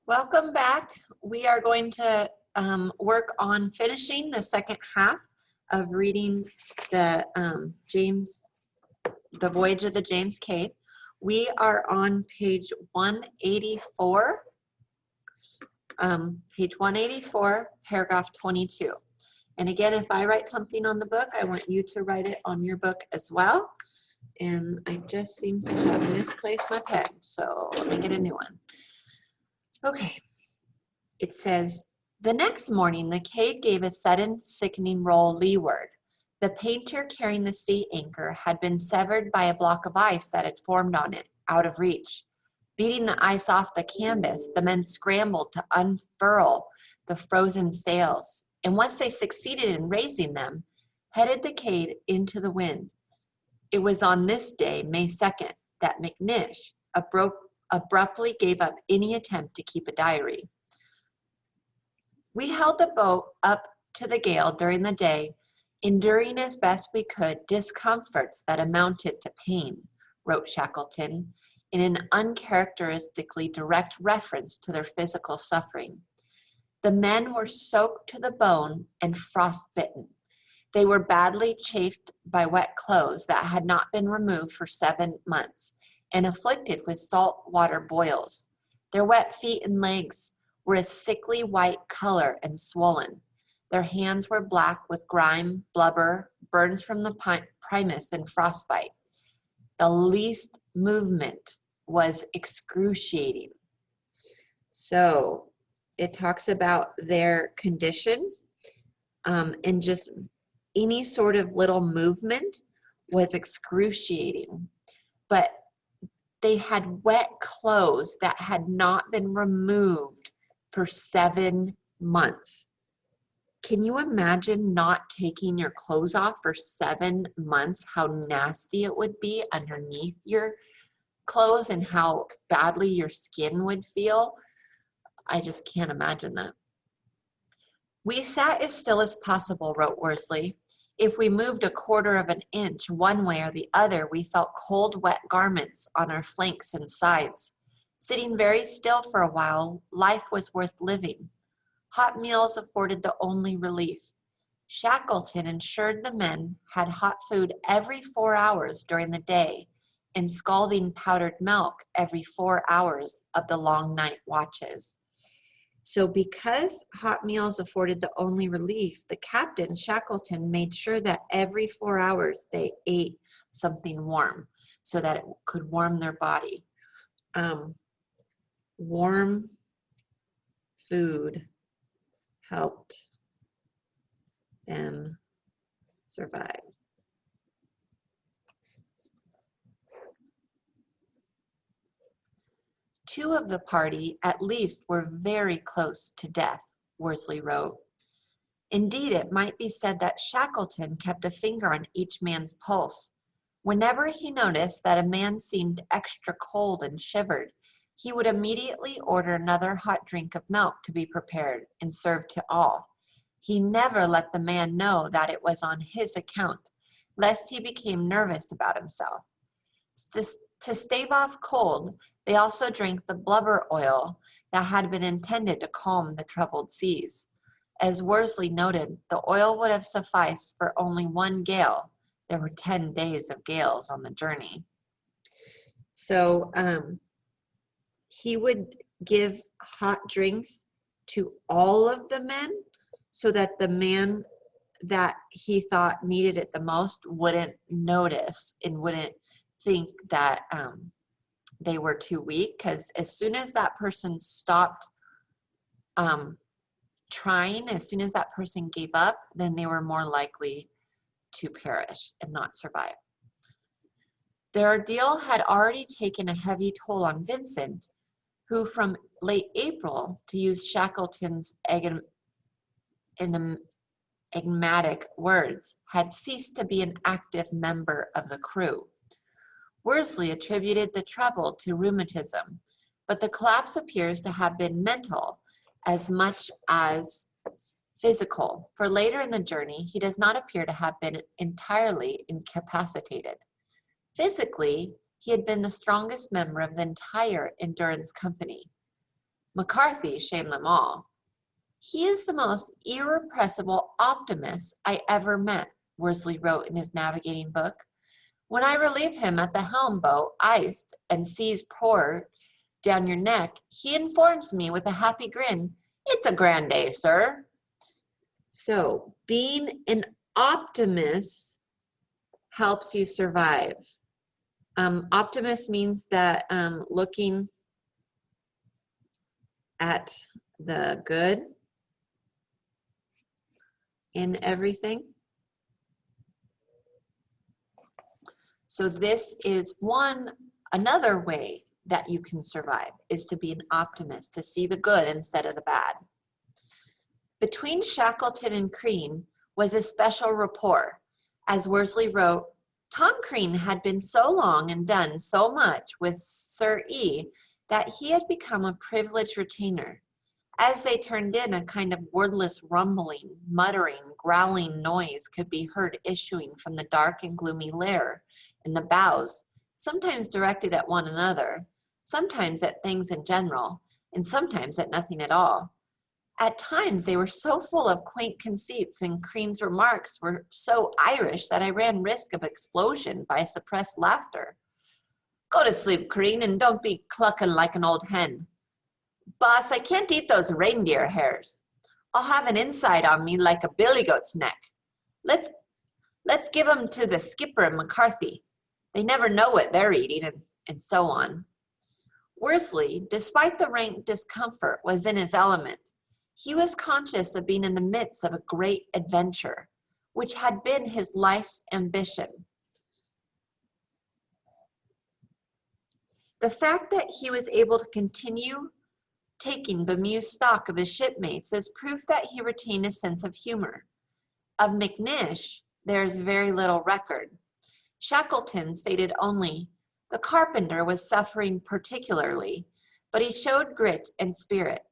Welcome back. We are going to work on finishing the second half of reading the the Voyage of the James Caird. We are on page 184, paragraph 22. And again, if I write something on the book, I want you to write it on your book as well. And I just seem to have misplaced my pen, so let me get a new one. Okay, it says, the next morning, the Caird gave a sudden sickening roll leeward. The painter carrying the sea anchor had been severed by a block of ice that had formed on it, out of reach. Beating the ice off the canvas, the men scrambled to unfurl the frozen sails, and once they succeeded in raising them, headed the Caird into the wind. It was on this day, May 2nd, that McNish abruptly gave up any attempt to keep a diary. We held the boat up to the gale during the day, enduring as best we could discomforts that amounted to pain, wrote Shackleton, in an uncharacteristically direct reference to their physical suffering. The men were soaked to the bone and frostbitten. They were badly chafed by wet clothes that had not been removed for 7 months and afflicted with salt water boils. Their wet feet and legs were a sickly white color and swollen. Their hands were black with grime, blubber, burns from the primus, and frostbite. The least movement was excruciating. So it talks about their conditions, and just any sort of little movement was excruciating. But they had wet clothes that had not been removed for 7 months. Can you imagine not taking your clothes off for 7 months, how nasty it would be underneath your clothes and how badly your skin would feel? I just can't imagine that. We sat as still as possible, wrote Worsley. If we moved a quarter of an inch one way or the other, we felt cold, wet garments on our flanks and sides. Sitting very still for a while, life was worth living. Hot meals afforded the only relief. Shackleton ensured the men had hot food every 4 hours during the day and scalding powdered milk every 4 hours of the long night watches. So because hot meals afforded the only relief, the captain, Shackleton, made sure that every 4 hours they ate something warm so that it could warm their body. Warm food helped them survive. Two of the party, at least, were very close to death, Worsley wrote. Indeed, it might be said that Shackleton kept a finger on each man's pulse. Whenever he noticed that a man seemed extra cold and shivered, he would immediately order another hot drink of milk to be prepared and served to all. He never let the man know that it was on his account, lest he became nervous about himself. To stave off cold, they also drank the blubber oil that had been intended to calm the troubled seas. As Worsley noted, the oil would have sufficed for only 1 gale. There were 10 days of gales on the journey. So he would give hot drinks to all of the men so that the man that he thought needed it the most wouldn't notice and wouldn't think that they were too weak, because as soon as that person stopped trying, as soon as that person gave up, then they were more likely to perish and not survive. Their ordeal had already taken a heavy toll on Vincent, who from late April, to use Shackleton's enigmatic words, had ceased to be an active member of the crew. Worsley attributed the trouble to rheumatism, but the collapse appears to have been mental as much as physical, for later in the journey he does not appear to have been entirely incapacitated. Physically, he had been the strongest member of the entire Endurance company. McCarthy shamed them all. He is the most irrepressible optimist I ever met, Worsley wrote in his navigating book. When I relieve him at the helm boat, iced, and seas pour down your neck, he informs me with a happy grin, "It's a grand day, sir." So, being an optimist helps you survive. Optimist means that looking at the good in everything. So this is another way that you can survive, is to be an optimist, to see the good instead of the bad. Between Shackleton and Crean was a special rapport. As Worsley wrote, Tom Crean had been so long and done so much with Sir E that he had become a privileged retainer. As they turned in, a kind of wordless rumbling, muttering, growling noise could be heard issuing from the dark and gloomy lair in the bows, sometimes directed at one another, sometimes at things in general, and sometimes at nothing at all. At times they were so full of quaint conceits, and Crean's remarks were so Irish that I ran risk of explosion by suppressed laughter. "Go to sleep, Crean, and don't be clucking like an old hen." "Boss, I can't eat those reindeer hairs. I'll have an inside on me like a billy goat's neck. Let's give 'em to the skipper and McCarthy. They never know what they're eating," and so on. Worsley, despite the rank discomfort, was in his element. He was conscious of being in the midst of a great adventure, which had been his life's ambition. The fact that he was able to continue taking bemused stock of his shipmates is proof that he retained a sense of humor. Of McNish, there is very little record. Shackleton stated only, "The carpenter was suffering particularly, but he showed grit and spirit."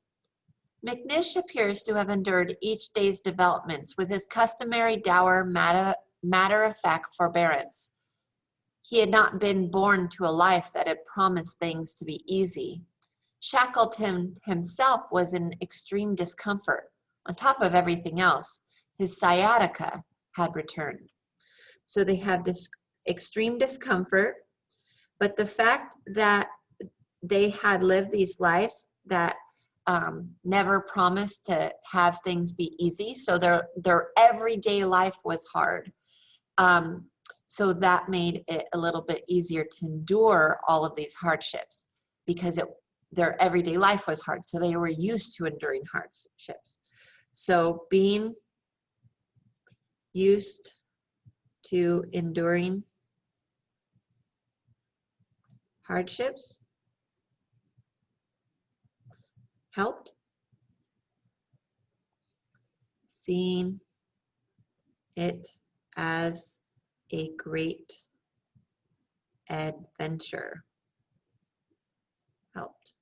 McNish appears to have endured each day's developments with his customary dour, matter-of-fact forbearance. He had not been born to a life that had promised things to be easy. Shackleton himself was in extreme discomfort. On top of everything else, his sciatica had returned. So they have this extreme discomfort, but the fact that they had lived these lives that never promised to have things be easy, so their everyday life was hard. So that made it a little bit easier to endure all of these hardships, because their everyday life was hard, so they were used to enduring hardships. So being used to enduring hardships helped. Seeing it as a great adventure helped.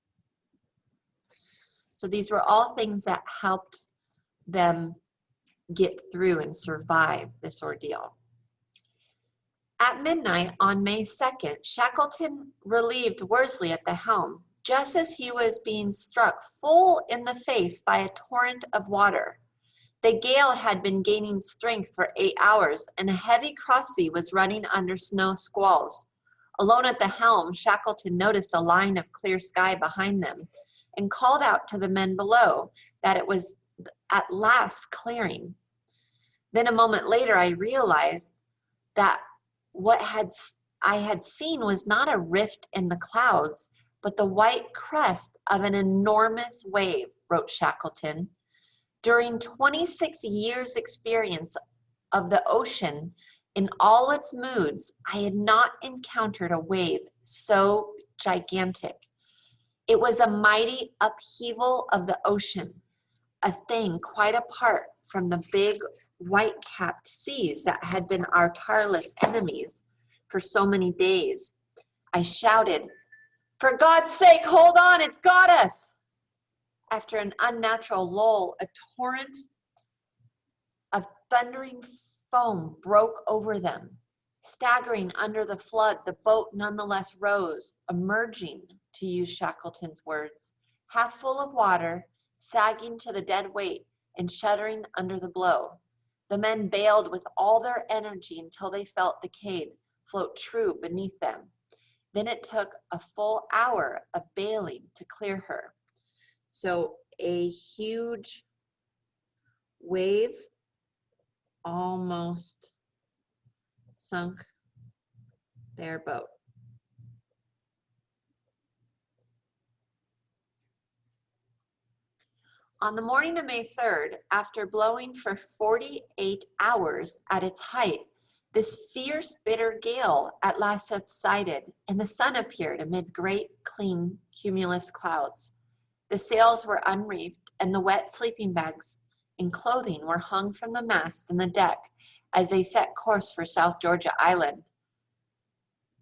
So these were all things that helped them get through and survive this ordeal. At midnight on May 2nd, Shackleton relieved Worsley at the helm, just as he was being struck full in the face by a torrent of water. The gale had been gaining strength for 8 hours, and a heavy cross sea was running under snow squalls. Alone at the helm, Shackleton noticed a line of clear sky behind them and called out to the men below that it was at last clearing. Then a moment later, I realized that what I had seen was not a rift in the clouds, but the white crest of an enormous wave, wrote Shackleton. During 26 years' experience of the ocean in all its moods, I had not encountered a wave so gigantic. It was a mighty upheaval of the ocean, a thing quite apart from the big white-capped seas that had been our tireless enemies for so many days. I shouted, "For God's sake, hold on, it's got us!" After an unnatural lull, a torrent of thundering foam broke over them. Staggering under the flood, the boat nonetheless rose, emerging, to use Shackleton's words, half full of water, sagging to the dead weight and shuddering under the blow. The men bailed with all their energy until they felt the Caird float true beneath them. Then it took a full hour of bailing to clear her. So a huge wave almost sunk their boat. On the morning of May 3rd, after blowing for 48 hours at its height, this fierce, bitter gale at last subsided, and the sun appeared amid great, clean, cumulus clouds. The sails were unreefed, and the wet sleeping bags and clothing were hung from the mast and the deck as they set course for South Georgia Island.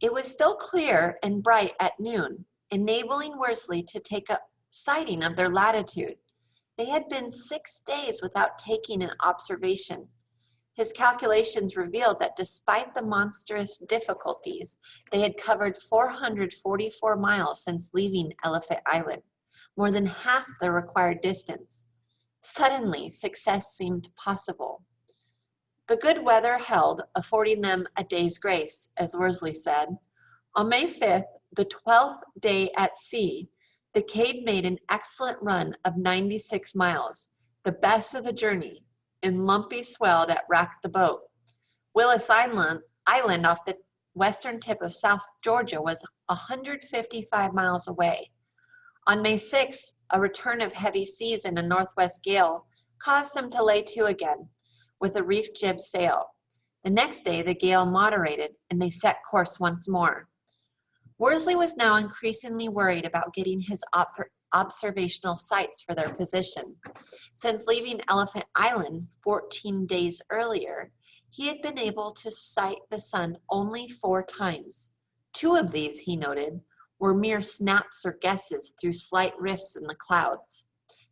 It was still clear and bright at noon, enabling Worsley to take a sighting of their latitude. They had been 6 days without taking an observation. His calculations revealed that despite the monstrous difficulties, they had covered 444 miles since leaving Elephant Island, more than half the required distance. Suddenly, success seemed possible. The good weather held, affording them a day's grace, as Worsley said. On May 5th, the 12th day at sea, the Caird made an excellent run of 96 miles, the best of the journey, in lumpy swell that racked the boat. Willis Island off the western tip of South Georgia was 155 miles away. On May 6th, a return of heavy seas and a northwest gale caused them to lay to again with a reefed jib sail. The next day, the gale moderated and they set course once more. Worsley was now increasingly worried about getting his observational sights for their position. Since leaving Elephant Island 14 days earlier, he had been able to sight the sun only 4 times. 2 of these, he noted, were mere snaps or guesses through slight rifts in the clouds.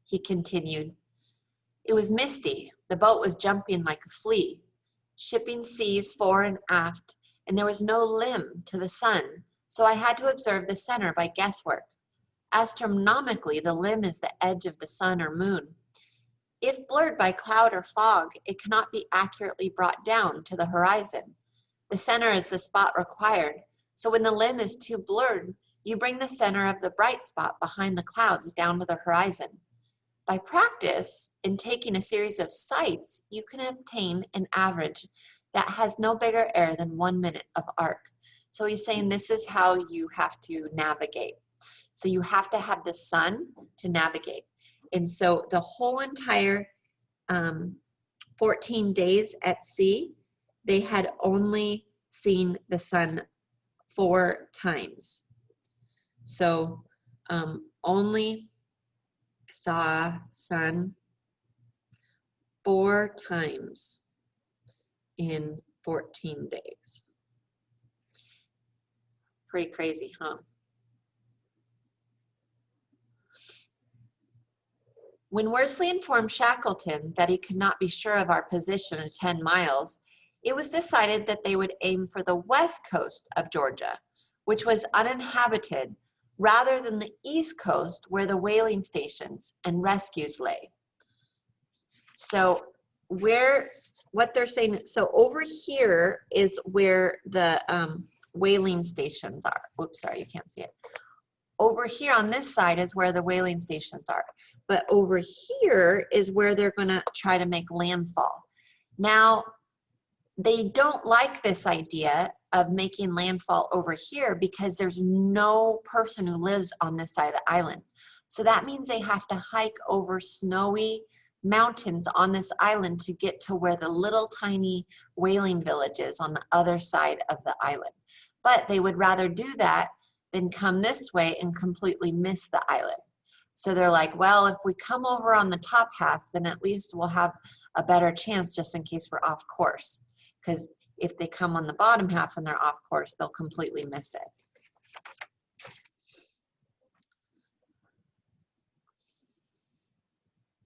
He continued, "It was misty, the boat was jumping like a flea, shipping seas fore and aft, and there was no limb to the sun, so I had to observe the center by guesswork. Astronomically, the limb is the edge of the sun or moon. If blurred by cloud or fog, it cannot be accurately brought down to the horizon. The center is the spot required, so when the limb is too blurred, you bring the center of the bright spot behind the clouds down to the horizon. By practice, in taking a series of sights, you can obtain an average that has no bigger error than 1 minute of arc." So he's saying this is how you have to navigate. So you have to have the sun to navigate. And so the whole entire 14 days at sea, they had only seen the sun 4 times. So only saw sun 4 times in 14 days. Pretty crazy, huh? When Worsley informed Shackleton that he could not be sure of our position at 10 miles, it was decided that they would aim for the west coast of Georgia, which was uninhabited, rather than the east coast where the whaling stations and rescues lay. So what they're saying, so over here is where the whaling stations are. Oops, sorry, you can't see it. Over here on this side is where the whaling stations are. But over here is where they're going to try to make landfall. Now, they don't like this idea of making landfall over here because there's no person who lives on this side of the island. So that means they have to hike over snowy mountains on this island to get to where the little tiny whaling village is on the other side of the island. But they would rather do that than come this way and completely miss the island. So they're like, well, if we come over on the top half, then at least we'll have a better chance just in case we're off course. Because if they come on the bottom half and they're off course, they'll completely miss it.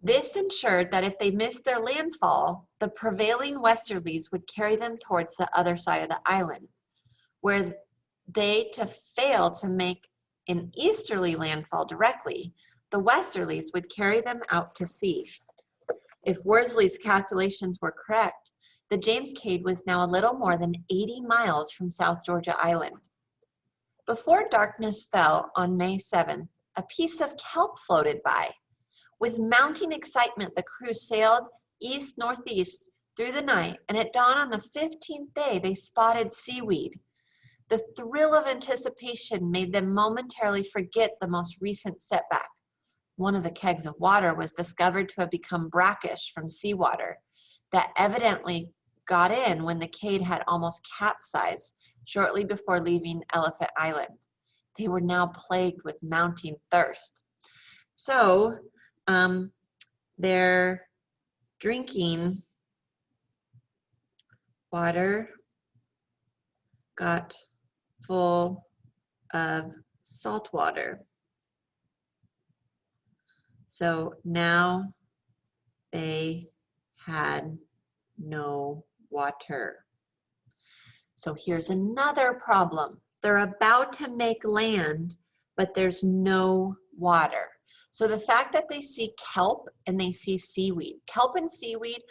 This ensured that if they missed their landfall, the prevailing westerlies would carry them towards the other side of the island, where they to fail to make an easterly landfall directly, the westerlies would carry them out to sea. If Worsley's calculations were correct, the James Caird was now a little more than 80 miles from South Georgia Island. Before darkness fell on May 7th, a piece of kelp floated by. With mounting excitement, the crew sailed east-northeast through the night, and at dawn on the 15th day, they spotted seaweed. The thrill of anticipation made them momentarily forget the most recent setback. One of the kegs of water was discovered to have become brackish from seawater that evidently got in when the Caird had almost capsized shortly before leaving Elephant Island. They were now plagued with mounting thirst. So their drinking water got full of salt water. So now they had no water. So here's another problem. They're about to make land, but there's no water. So the fact that they see kelp and they see seaweed. Kelp and seaweed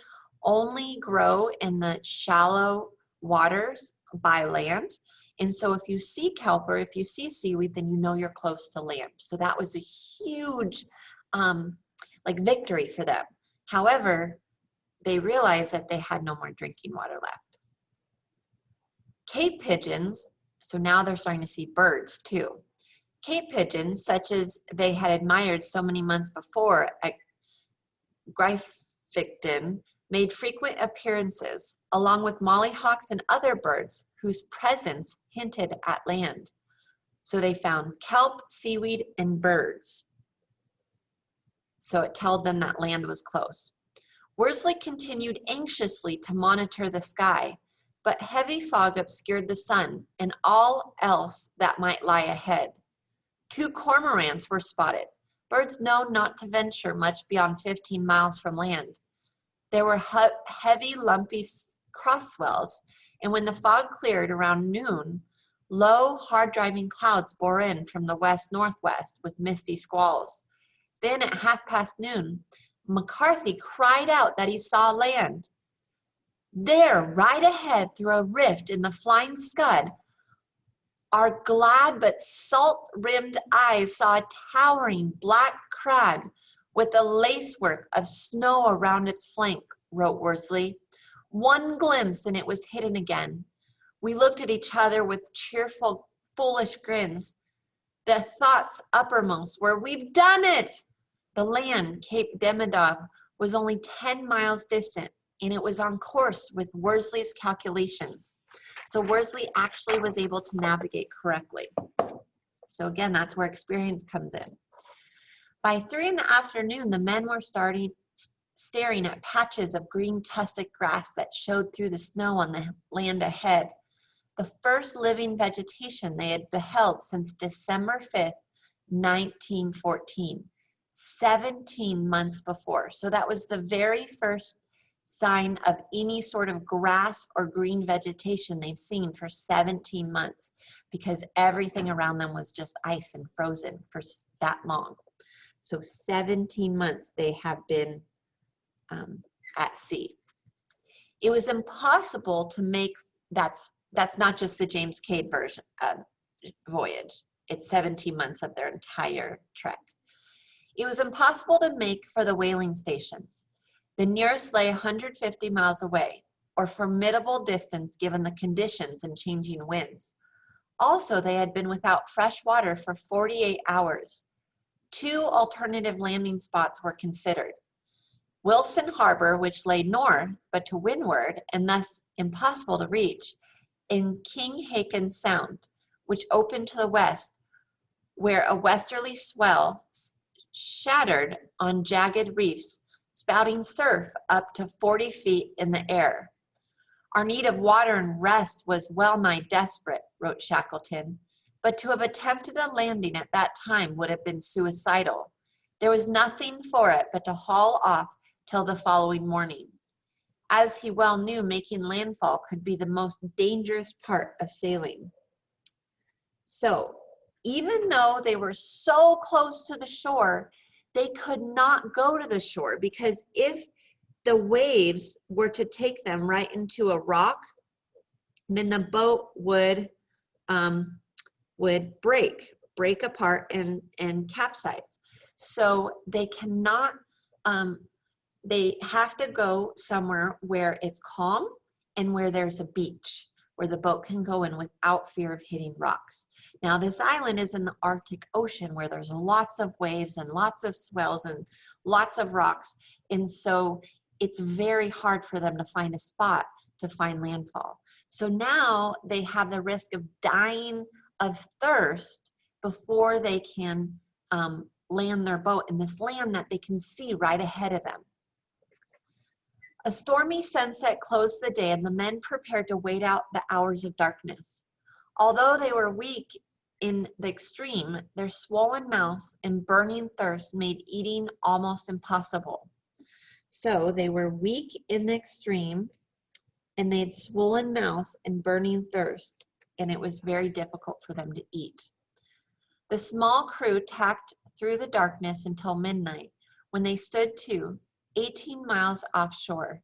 only grow in the shallow waters by land. And so if you see kelp or if you see seaweed, then you know you're close to land. So that was a huge victory for them. However, they realized that they had no more drinking water left. Cape pigeons, so now they're starting to see birds too. Cape pigeons, such as they had admired so many months before at Grytviken, made frequent appearances, along with mollyhawks and other birds whose presence hinted at land. So they found kelp, seaweed, and birds. So it told them that land was close. Worsley continued anxiously to monitor the sky, but heavy fog obscured the sun and all else that might lie ahead. 2 cormorants were spotted, birds known not to venture much beyond 15 miles from land. There were heavy, lumpy cross swells, and when the fog cleared around noon, low, hard-driving clouds bore in from the west-northwest with misty squalls. Then at noon, McCarthy cried out that he saw land. There, right ahead through a rift in the flying scud, our glad but salt-rimmed eyes saw a towering black crag with a lacework of snow around its flank, wrote Worsley. One glimpse and it was hidden again. We looked at each other with cheerful, foolish grins. The thoughts uppermost were, we've done it! The land, Cape Demidov, was only 10 miles distant, and it was on course with Worsley's calculations. So Worsley actually was able to navigate correctly. So again, that's where experience comes in. By 3 in the afternoon, the men were staring at patches of green tussock grass that showed through the snow on the land ahead. The first living vegetation they had beheld since December 5th, 1914, 17 months before. So that was the very first sign of any sort of grass or green vegetation they've seen for 17 months because everything around them was just ice and frozen for that long. So 17 months they have been at sea. It was impossible to make, that's not just the James Caird version of Voyage. It's 17 months of their entire trek. It was impossible to make for the whaling stations. The nearest lay 150 miles away, or formidable distance given the conditions and changing winds. Also, they had been without fresh water for 48 hours. 2 alternative landing spots were considered. Wilson Harbor, which lay north but to windward and thus impossible to reach, and King Haakon Sound, which opened to the west, where a westerly swell shattered on jagged reefs, spouting surf up to 40 feet in the air. Our need of water and rest was well nigh desperate, wrote Shackleton, but to have attempted a landing at that time would have been suicidal. There was nothing for it but to haul off till the following morning. As he well knew, making landfall could be the most dangerous part of sailing. So, even though they were so close to the shore, they could not go to the shore, because if the waves were to take them right into a rock, then the boat would break apart and capsize. So they cannot, they have to go somewhere where it's calm and where there's a beach where the boat can go in without fear of hitting rocks. Now, this island is in the Arctic Ocean where there's lots of waves and lots of swells and lots of rocks. And so it's very hard for them to find a spot to find landfall. So now they have the risk of dying of thirst before they can land their boat in this land that they can see right ahead of them. A stormy sunset closed the day, and the men prepared to wait out the hours of darkness. Although they were weak in the extreme, their swollen mouths and burning thirst made eating almost impossible. So they were weak in the extreme, and they had swollen mouths and burning thirst, and it was very difficult for them to eat. The small crew tacked through the darkness until midnight, when they stood to 18 miles offshore.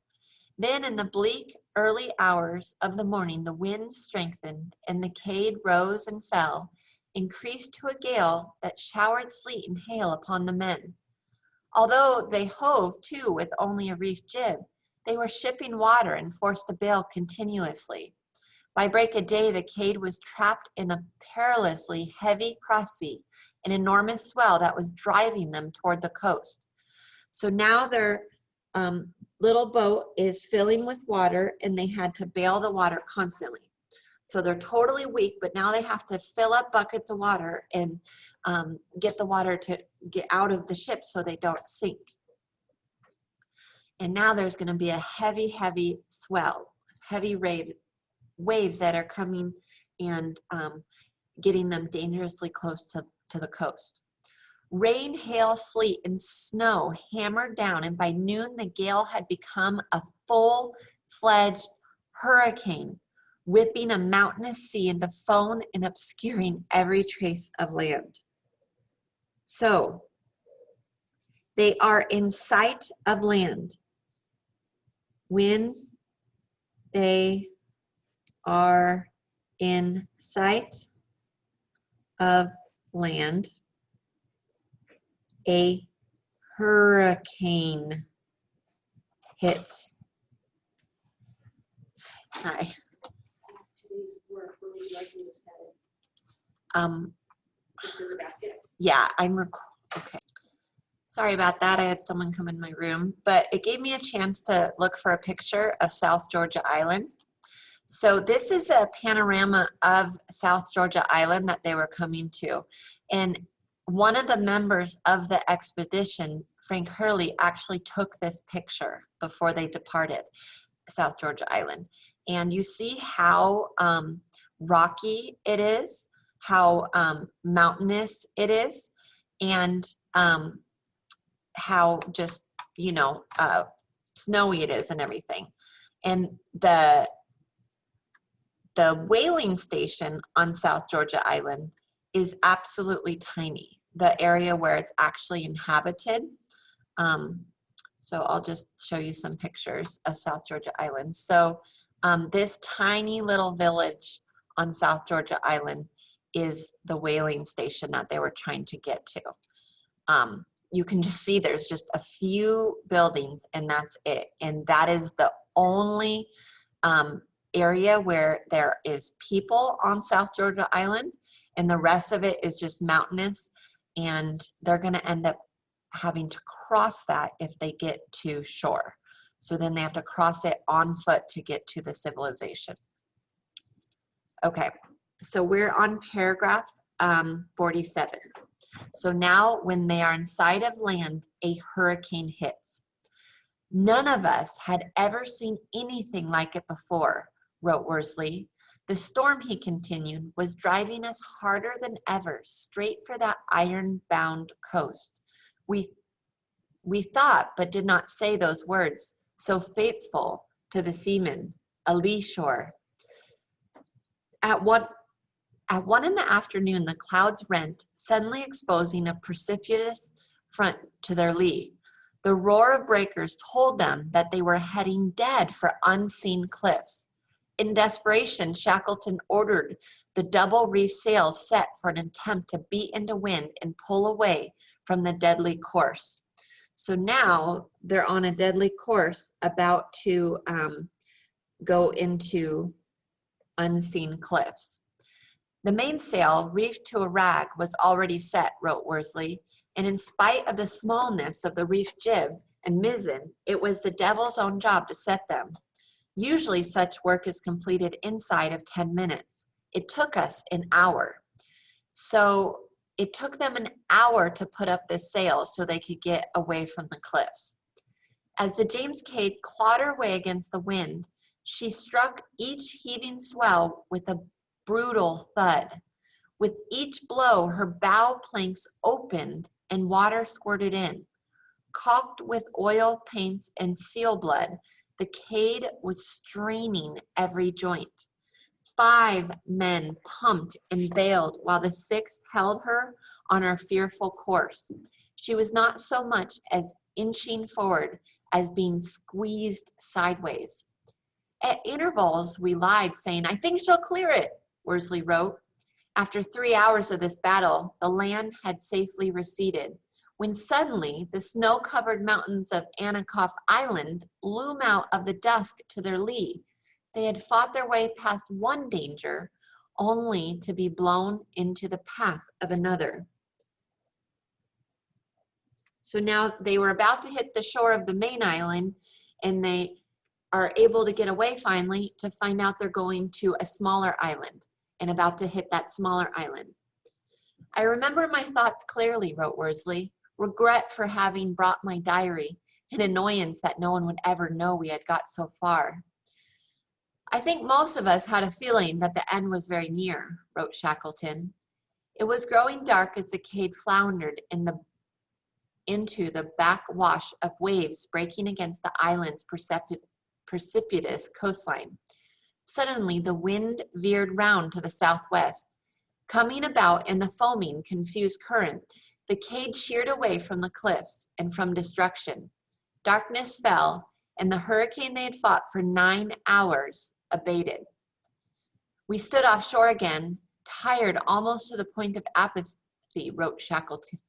Then in the bleak early hours of the morning, the wind strengthened and the Caird rose and fell, increased to a gale that showered sleet and hail upon the men. Although they hove to with only a reefed jib, they were shipping water and forced to bail continuously. By break of day, the Caird was trapped in a perilously heavy cross sea, an enormous swell that was driving them toward the coast. So now their little boat is filling with water, and they had to bail the water constantly. So they're totally weak, but now they have to fill up buckets of water and get the water to get out of the ship so they don't sink. And now there's going to be a heavy, heavy swell, heavy waves that are coming and getting them dangerously close to the coast. Rain, hail, sleet, and snow hammered down, and by noon the gale had become a full-fledged hurricane, whipping a mountainous sea into foam and obscuring every trace of land. So they are in sight of land. When they are in sight of land, a hurricane hits. Hi. Today's work, where would you like me to set it? Just in the basket? Yeah, okay. Sorry about that. I had someone come in my room, but it gave me a chance to look for a picture of South Georgia Island. So this is a panorama of South Georgia Island that they were coming to. And one of the members of the expedition, Frank Hurley, actually took this picture before they departed South Georgia Island. And you see how rocky it is, how mountainous it is, and how just, snowy it is and everything. And the whaling station on South Georgia Island is absolutely tiny, the area where it's actually inhabited. So I'll just show you some pictures of South Georgia Island. So this tiny little village on South Georgia Island is the whaling station that they were trying to get to. You can just see there's just a few buildings, and that's it. And that is the only area where there is people on South Georgia Island, and the rest of it is just mountainous, and they're going to end up having to cross that if they get to shore. So then they have to cross it on foot to get to the civilization. Okay, so we're on paragraph 47. So now when they are in sight of land, a hurricane hits. None of us had ever seen anything like it before, wrote Worsley. The storm, he continued, was driving us harder than ever, straight for that iron-bound coast. We thought, but did not say those words, so faithful to the seamen, a lee shore. At 1 in the afternoon, the clouds rent, suddenly exposing a precipitous front to their lee. The roar of breakers told them that they were heading dead for unseen cliffs. In desperation, Shackleton ordered the double reef sails set for an attempt to beat into wind and pull away from the deadly course. So now they're on a deadly course about to go into unseen cliffs. The mainsail, reefed to a rag, was already set, wrote Worsley, and in spite of the smallness of the reef jib and mizzen, it was the devil's own job to set them. Usually such work is completed inside of 10 minutes. It took us an hour. So it took them an hour to put up this sail so they could get away from the cliffs. As the James Caird clawed her way against the wind, she struck each heaving swell with a brutal thud. With each blow, her bow planks opened and water squirted in. Caulked with oil, paints, and seal blood, the Caird was straining every joint. 5 men pumped and bailed while the 6 held her on her fearful course. She was not so much as inching forward as being squeezed sideways. At intervals, we lied, saying, "I think she'll clear it," Worsley wrote. After 3 hours of this battle, the land had safely receded, when suddenly the snow-covered mountains of Anacostia Island loom out of the dusk to their lee. They had fought their way past one danger, only to be blown into the path of another. So now they were about to hit the shore of the main island, and they are able to get away finally to find out they're going to a smaller island and about to hit that smaller island. "I remember my thoughts clearly," wrote Worsley, "regret for having brought my diary, and annoyance that no one would ever know we had got so far." "I think most of us had a feeling that the end was very near," wrote Shackleton. It was growing dark as the Caird floundered into the backwash of waves breaking against the island's precipitous coastline. Suddenly, the wind veered round to the southwest. Coming about in the foaming, confused current, the Caird sheered away from the cliffs and from destruction. Darkness fell, and the hurricane they had fought for 9 hours abated. "We stood offshore again, tired almost to the point of apathy," wrote Shackleton.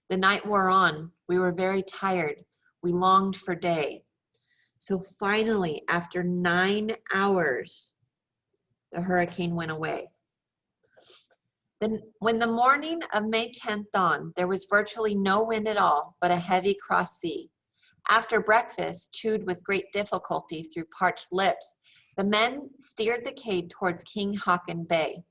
"The night wore on. We were very tired. We longed for day." So finally, after 9 hours, the hurricane went away. Then, when the morning of May 10th dawned, there was virtually no wind at all, but a heavy cross sea. After breakfast, chewed with great difficulty through parched lips, the men steered the Caird towards King Haakon Bay.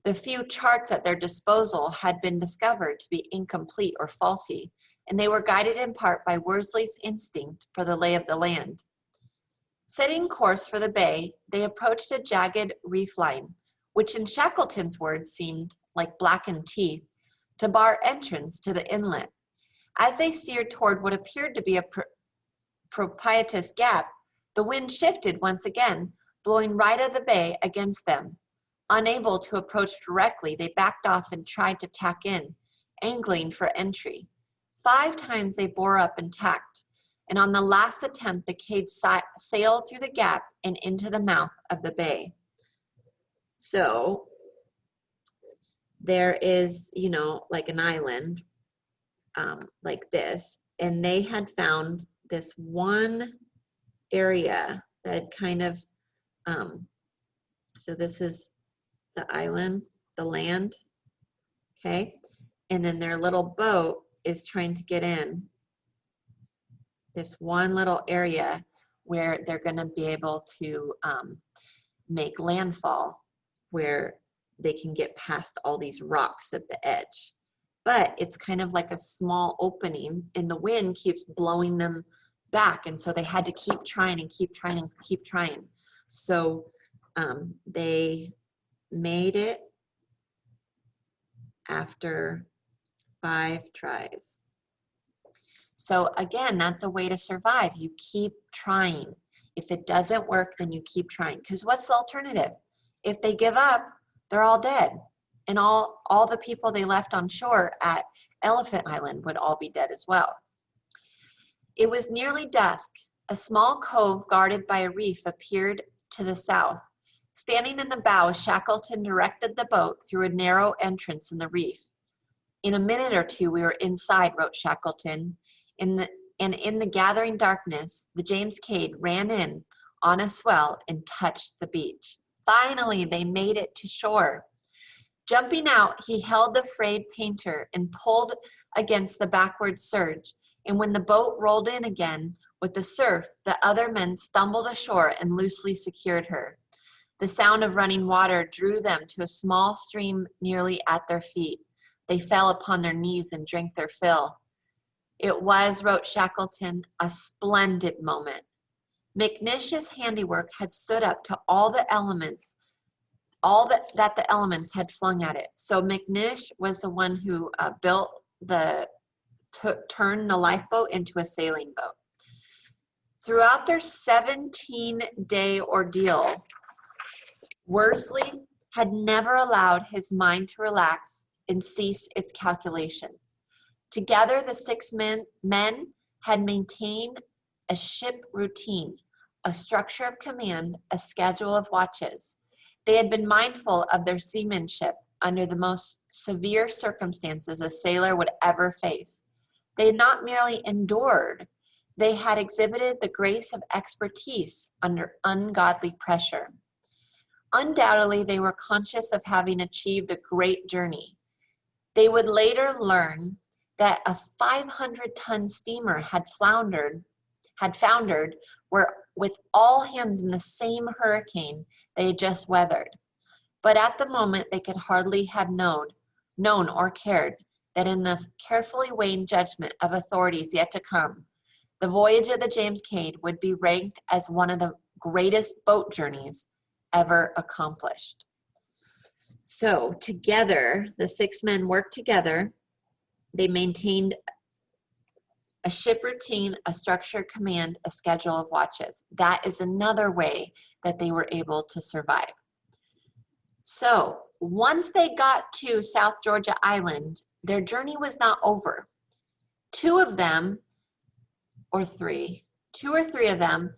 The few charts at their disposal had been discovered to be incomplete or faulty, and they were guided in part by Worsley's instinct for the lay of the land. Setting course for the bay, they approached a jagged reef line, which in Shackleton's words seemed like blackened teeth, to bar entrance to the inlet. As they steered toward what appeared to be a propitious gap, the wind shifted once again, blowing right of the bay against them. Unable to approach directly, they backed off and tried to tack in, angling for entry. 5 times they bore up and tacked, and on the last attempt, the Caird sailed through the gap and into the mouth of the bay. So there is, like an island like this, and they had found this one area that kind of, so this is the island, the land, okay? And then their little boat is trying to get in this one little area where they're gonna be able to make landfall, where they can get past all these rocks at the edge. But it's kind of like a small opening, and the wind keeps blowing them back, and so they had to keep trying and keep trying and keep trying. So they made it after 5 tries. So again, that's a way to survive. You keep trying. If it doesn't work, then you keep trying. Because what's the alternative? If they give up, they're all dead. And all the people they left on shore at Elephant Island would all be dead as well. It was nearly dusk. A small cove guarded by a reef appeared to the south. Standing in the bow, Shackleton directed the boat through a narrow entrance in the reef. In a minute or two, we were inside, wrote Shackleton. In the gathering darkness, the James Caird ran in on a swell and touched the beach. Finally, they made it to shore. Jumping out, he held the frayed painter and pulled against the backward surge. And when the boat rolled in again with the surf, the other men stumbled ashore and loosely secured her. The sound of running water drew them to a small stream nearly at their feet. They fell upon their knees and drank their fill. It was, wrote Shackleton, a splendid moment. McNish's handiwork had stood up to all the elements, that the elements had flung at it. So McNish was the one who turned the lifeboat into a sailing boat. Throughout their 17-day ordeal, Worsley had never allowed his mind to relax and cease its calculations. Together, the six men had maintained a ship routine, a structure of command, a schedule of watches. They had been mindful of their seamanship under the most severe circumstances a sailor would ever face. They had not merely endured, they had exhibited the grace of expertise under ungodly pressure. Undoubtedly, they were conscious of having achieved a great journey. They would later learn that a 500-ton steamer had foundered with all hands in the same hurricane they had just weathered. But at the moment, they could hardly have known or cared that in the carefully weighed judgment of authorities yet to come, the voyage of the James Caird would be ranked as one of the greatest boat journeys ever accomplished. So together, the six men worked together. They maintained a ship routine, a structured command, a schedule of watches. That is another way that they were able to survive. So once they got to South Georgia Island, their journey was not over. Two or three of them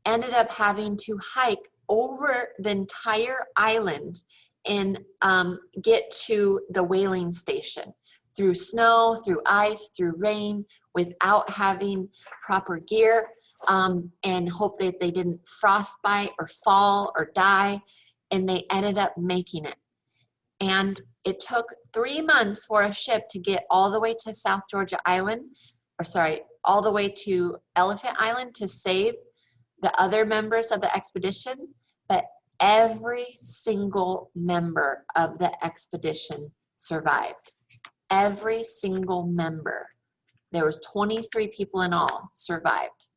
ended up having to hike over the entire island and get to the whaling station through snow, through ice, through rain, without having proper gear, and hope that they didn't frostbite or fall or die, and they ended up making it. And it took 3 months for a ship to get all the way to South Georgia Island, all the way to Elephant Island to save the other members of the expedition, but every single member of the expedition survived. Every single member. There was 23 people in all survived.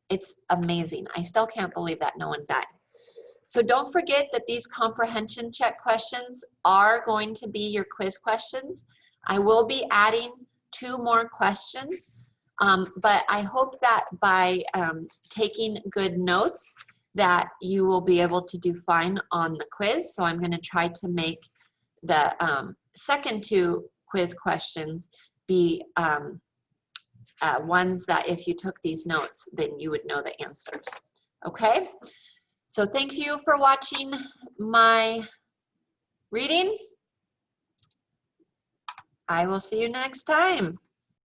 It's amazing. I still can't believe that no one died. So don't forget that these comprehension check questions are going to be your quiz questions. I will be adding 2 more questions, but I hope that by taking good notes that you will be able to do fine on the quiz. So I'm going to try to make the second 2 quiz questions be ones that if you took these notes, then you would know the answers. Okay? So thank you for watching my reading. I will see you next time.